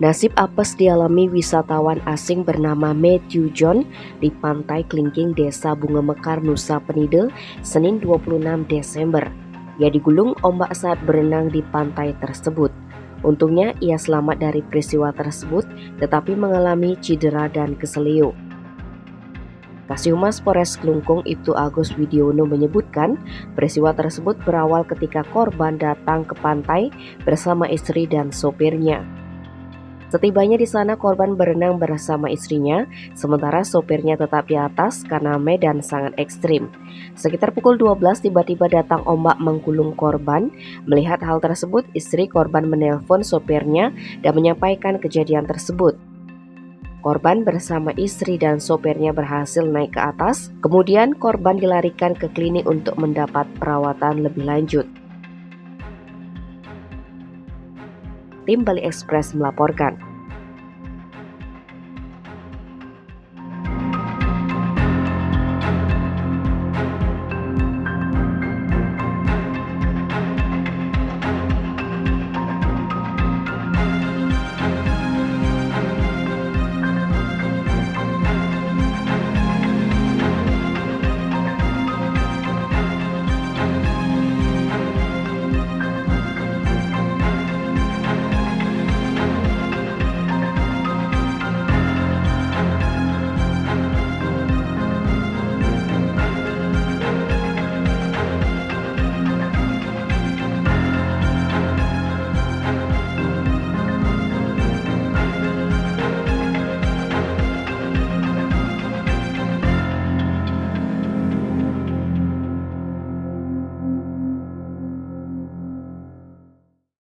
Nasib apes dialami wisatawan asing bernama Matthew John di Pantai Klingking, Desa Bunga Mekar, Nusa Penida, Senin 26 Desember. Ia digulung ombak saat berenang di pantai tersebut. Untungnya ia selamat dari peristiwa tersebut, tetapi mengalami cedera dan keselio. Kasihumas Polres Klungkung Ibtu Agus Widiono menyebutkan peristiwa tersebut berawal ketika korban datang ke pantai bersama istri dan sopirnya. Setibanya di sana, korban berenang bersama istrinya, sementara sopirnya tetap di atas karena medan sangat ekstrim. Sekitar pukul 12 tiba-tiba datang ombak menggulung korban. Melihat hal tersebut, istri korban menelpon sopirnya dan menyampaikan kejadian tersebut. Korban bersama istri dan sopirnya berhasil naik ke atas, kemudian korban dilarikan ke klinik untuk mendapat perawatan lebih lanjut. Tim Bali Express melaporkan.